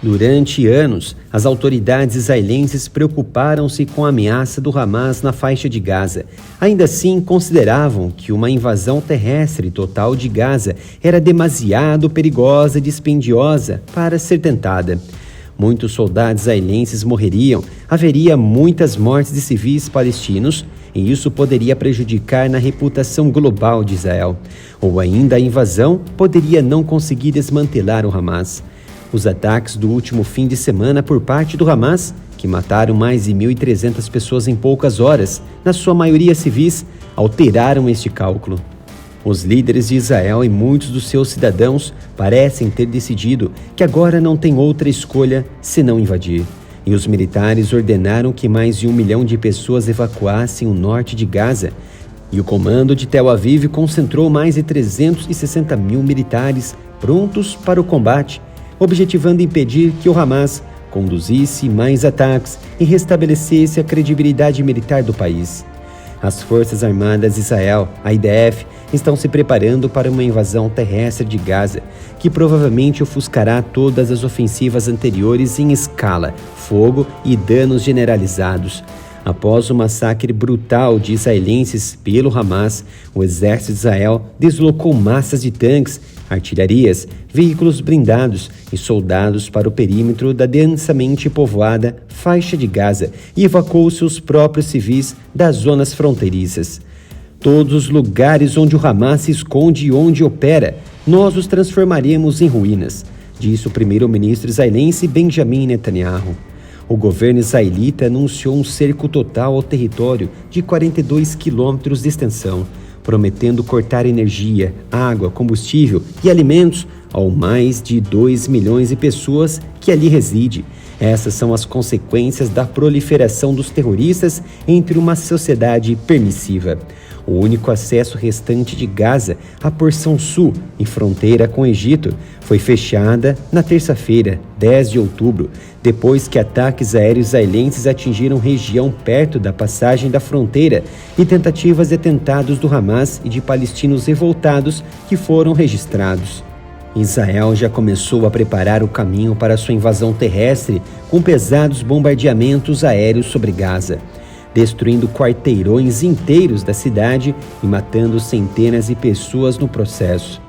Durante anos, as autoridades israelenses preocuparam-se com a ameaça do Hamas na faixa de Gaza. Ainda assim, consideravam que uma invasão terrestre total de Gaza era demasiado perigosa e dispendiosa para ser tentada. Muitos soldados israelenses morreriam, haveria muitas mortes de civis palestinos e isso poderia prejudicar na reputação global de Israel. Ou ainda a invasão poderia não conseguir desmantelar o Hamas. Os ataques do último fim de semana por parte do Hamas, que mataram mais de 1.300 pessoas em poucas horas, na sua maioria civis, alteraram este cálculo. Os líderes de Israel e muitos dos seus cidadãos parecem ter decidido que agora não tem outra escolha senão invadir. E os militares ordenaram que mais de 1 milhão de pessoas evacuassem o norte de Gaza. E o comando de Tel Aviv concentrou mais de 360 mil militares prontos para o combate, objetivando impedir que o Hamas conduzisse mais ataques e restabelecesse a credibilidade militar do país. As Forças Armadas de Israel, a IDF, estão se preparando para uma invasão terrestre de Gaza, que provavelmente ofuscará todas as ofensivas anteriores em escala, fogo e danos generalizados. Após o massacre brutal de israelenses pelo Hamas, o exército de Israel deslocou massas de tanques, artilharias, veículos blindados e soldados para o perímetro da densamente povoada faixa de Gaza e evacuou seus próprios civis das zonas fronteiriças. Todos os lugares onde o Hamas se esconde e onde opera, nós os transformaremos em ruínas, disse o primeiro-ministro israelense Benjamin Netanyahu. O governo israelita anunciou um cerco total ao território de 42 quilômetros de extensão, prometendo cortar energia, água, combustível e alimentos ao mais de 2 milhões de pessoas que ali residem. Essas são as consequências da proliferação dos terroristas entre uma sociedade permissiva. O único acesso restante de Gaza, a porção sul, em fronteira com o Egito, foi fechada na terça-feira, 10 de outubro, depois que ataques aéreos israelenses atingiram região perto da passagem da fronteira e tentativas de atentados do Hamas e de palestinos revoltados que foram registrados. Israel já começou a preparar o caminho para sua invasão terrestre com pesados bombardeamentos aéreos sobre Gaza, destruindo quarteirões inteiros da cidade e matando centenas de pessoas no processo.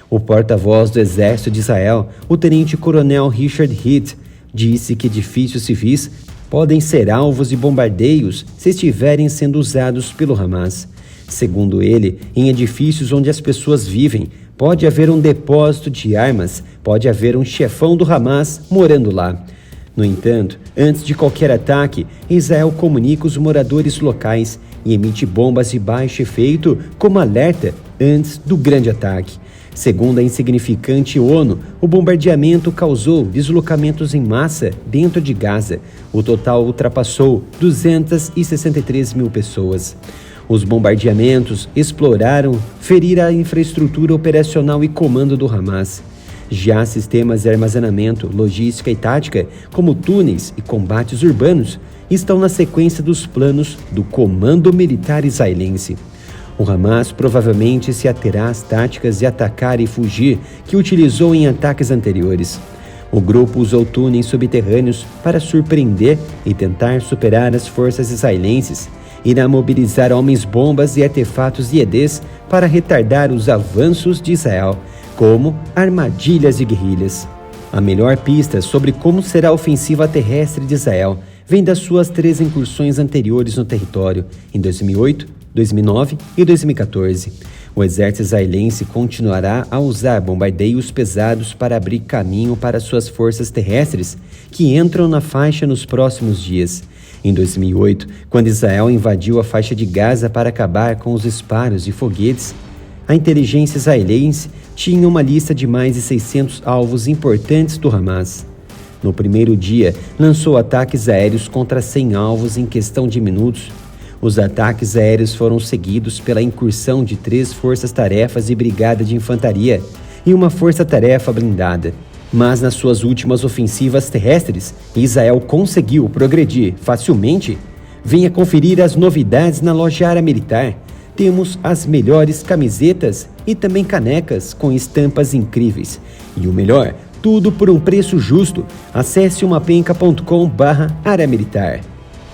O porta-voz do Exército de Israel, o tenente-coronel Richard Heath, disse que edifícios civis podem ser alvos de bombardeios se estiverem sendo usados pelo Hamas. Segundo ele, em edifícios onde as pessoas vivem, pode haver um depósito de armas, pode haver um chefão do Hamas morando lá. No entanto, antes de qualquer ataque, Israel comunica os moradores locais e emite bombas de baixo efeito como alerta antes do grande ataque. Segundo a insignificante ONU, o bombardeamento causou deslocamentos em massa dentro de Gaza. O total ultrapassou 263 mil pessoas. Os bombardeamentos exploraram ferir a infraestrutura operacional e comando do Hamas. Já sistemas de armazenamento, logística e tática, como túneis e combates urbanos, estão na sequência dos planos do Comando Militar Israelense. O Hamas provavelmente se aterá às táticas de atacar e fugir que utilizou em ataques anteriores. O grupo usou túneis subterrâneos para surpreender e tentar superar as forças israelenses. Irá mobilizar homens-bombas e artefatos IEDs para retardar os avanços de Israel, como armadilhas de guerrilhas. A melhor pista sobre como será a ofensiva terrestre de Israel vem das suas 3 incursões anteriores no território, em 2008, 2009 e 2014. O exército israelense continuará a usar bombardeios pesados para abrir caminho para suas forças terrestres, que entram na faixa nos próximos dias. Em 2008, quando Israel invadiu a faixa de Gaza para acabar com os disparos de foguetes, a inteligência israelense tinha uma lista de mais de 600 alvos importantes do Hamas. No primeiro dia, lançou ataques aéreos contra 100 alvos em questão de minutos. Os ataques aéreos foram seguidos pela incursão de 3 forças-tarefas de brigada de infantaria e uma força-tarefa blindada. Mas nas suas últimas ofensivas terrestres, Israel conseguiu progredir facilmente. Venha conferir as novidades na loja área militar. Temos as melhores camisetas e também canecas com estampas incríveis. E o melhor, Tudo por um preço justo. Acesse umapenca.com/área militar.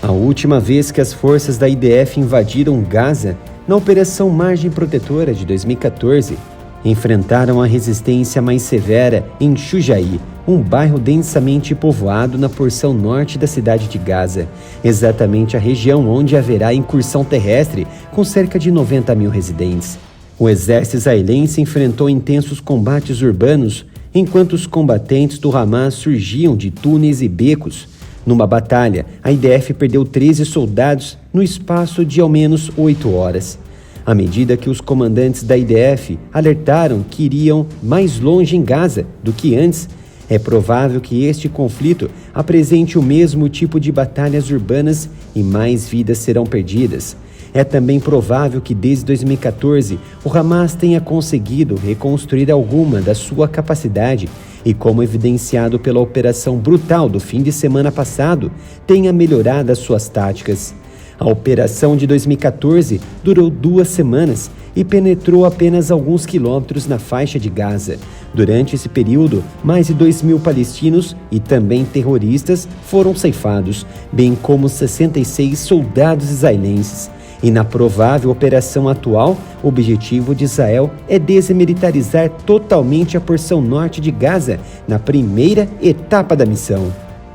A última vez que as forças da IDF invadiram Gaza, na Operação Margem Protetora de 2014, enfrentaram a resistência mais severa em Shujaí, um bairro densamente povoado na porção norte da cidade de Gaza, exatamente a região onde haverá incursão terrestre com cerca de 90 mil residentes. O exército israelense enfrentou intensos combates urbanos, enquanto os combatentes do Hamas surgiam de túneis e becos. Numa batalha, a IDF perdeu 13 soldados no espaço de ao menos 8 horas. À medida que os comandantes da IDF alertaram que iriam mais longe em Gaza do que antes, é provável que este conflito apresente o mesmo tipo de batalhas urbanas e mais vidas serão perdidas. É também provável que desde 2014 o Hamas tenha conseguido reconstruir alguma da sua capacidade e, como evidenciado pela operação brutal do fim de semana passado, tenha melhorado as suas táticas. A operação de 2014 durou 2 semanas e penetrou apenas alguns quilômetros na faixa de Gaza. Durante esse período, mais de 2.000 palestinos e também terroristas foram ceifados, bem como 66 soldados israelenses. E na provável operação atual, o objetivo de Israel é desmilitarizar totalmente a porção norte de Gaza na primeira etapa da missão.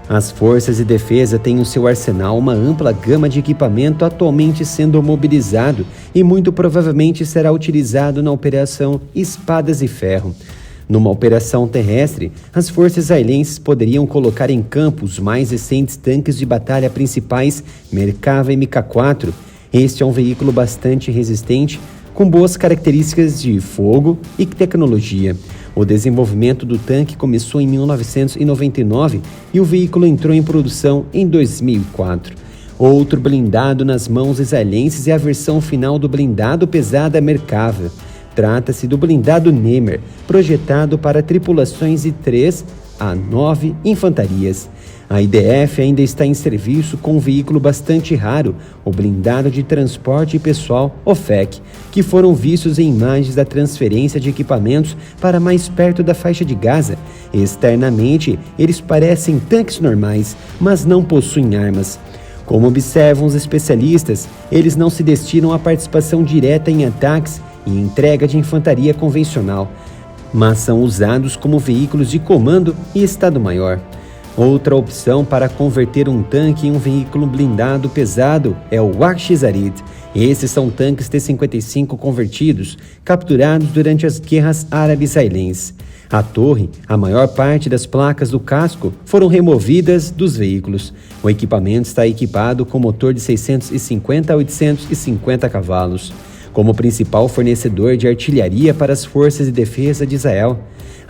As forças de defesa têm no seu arsenal uma ampla gama de equipamento atualmente sendo mobilizado e muito provavelmente será utilizado na Operação Espadas de Ferro. Numa operação terrestre, as forças israelenses poderiam colocar em campo os mais recentes tanques de batalha principais Merkava MK4. Este é um veículo bastante resistente, com boas características de fogo e tecnologia. O desenvolvimento do tanque começou em 1999 e o veículo entrou em produção em 2004. Outro blindado nas mãos israelenses é a versão final do blindado pesada Merkava. Trata-se do blindado Nemer, projetado para tripulações de 3 a 9 infantarias. A IDF ainda está em serviço com um veículo bastante raro, o blindado de transporte pessoal OFEC, que foram vistos em imagens da transferência de equipamentos para mais perto da faixa de Gaza. Externamente, eles parecem tanques normais, mas não possuem armas. Como observam os especialistas, eles não se destinam à participação direta em ataques e entrega de infantaria convencional, mas são usados como veículos de comando e Estado-Maior. Outra opção para converter um tanque em um veículo blindado pesado é o Akshizarit. Esses são tanques T-55 convertidos, capturados durante as guerras árabe-israelenses. A torre, a maior parte das placas do casco foram removidas dos veículos. O equipamento está equipado com motor de 650 a 850 cavalos. Como principal fornecedor de artilharia para as forças de defesa de Israel,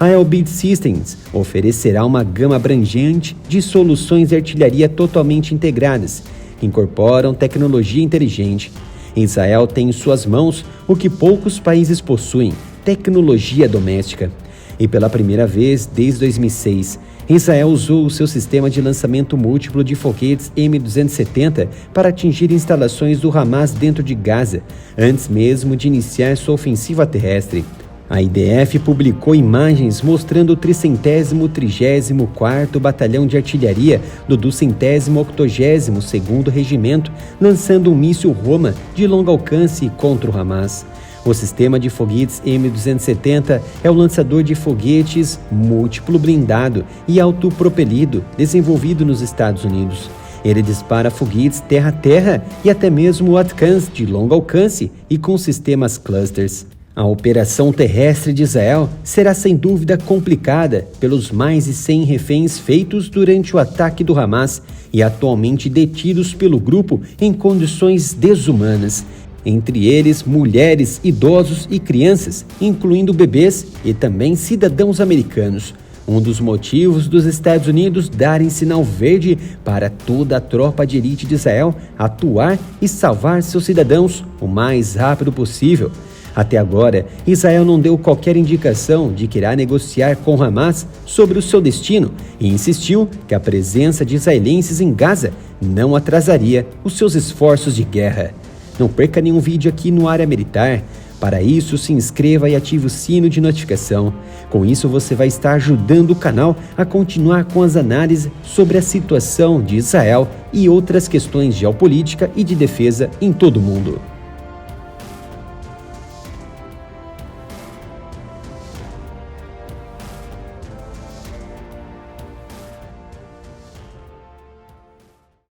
a Elbit Systems oferecerá uma gama abrangente de soluções de artilharia totalmente integradas, que incorporam tecnologia inteligente. Israel tem em suas mãos o que poucos países possuem: tecnologia doméstica. E pela primeira vez desde 2006, Israel usou o seu sistema de lançamento múltiplo de foguetes M270 para atingir instalações do Hamas dentro de Gaza, antes mesmo de iniciar sua ofensiva terrestre. A IDF publicou imagens mostrando o 334º Batalhão de Artilharia do 282º Regimento lançando um míssil Roma de longo alcance contra o Hamas. O sistema de foguetes M270 é o lançador de foguetes múltiplo blindado e autopropelido desenvolvido nos Estados Unidos. Ele dispara foguetes terra-terra e até mesmo Atkins de longo alcance e com sistemas clusters. A operação terrestre de Israel será sem dúvida complicada pelos mais de 100 reféns feitos durante o ataque do Hamas e atualmente detidos pelo grupo em condições desumanas. Entre eles, mulheres, idosos e crianças, incluindo bebês e também cidadãos americanos. Um dos motivos dos Estados Unidos darem sinal verde para toda a tropa de elite de Israel atuar e salvar seus cidadãos o mais rápido possível. Até agora, Israel não deu qualquer indicação de que irá negociar com Hamas sobre o seu destino e insistiu que a presença de israelenses em Gaza não atrasaria os seus esforços de guerra. Não perca nenhum vídeo aqui no Área Militar. Para isso, se inscreva e ative o sino de notificação. Com isso, você vai estar ajudando o canal a continuar com as análises sobre a situação de Israel e outras questões de geopolítica e de defesa em todo o mundo.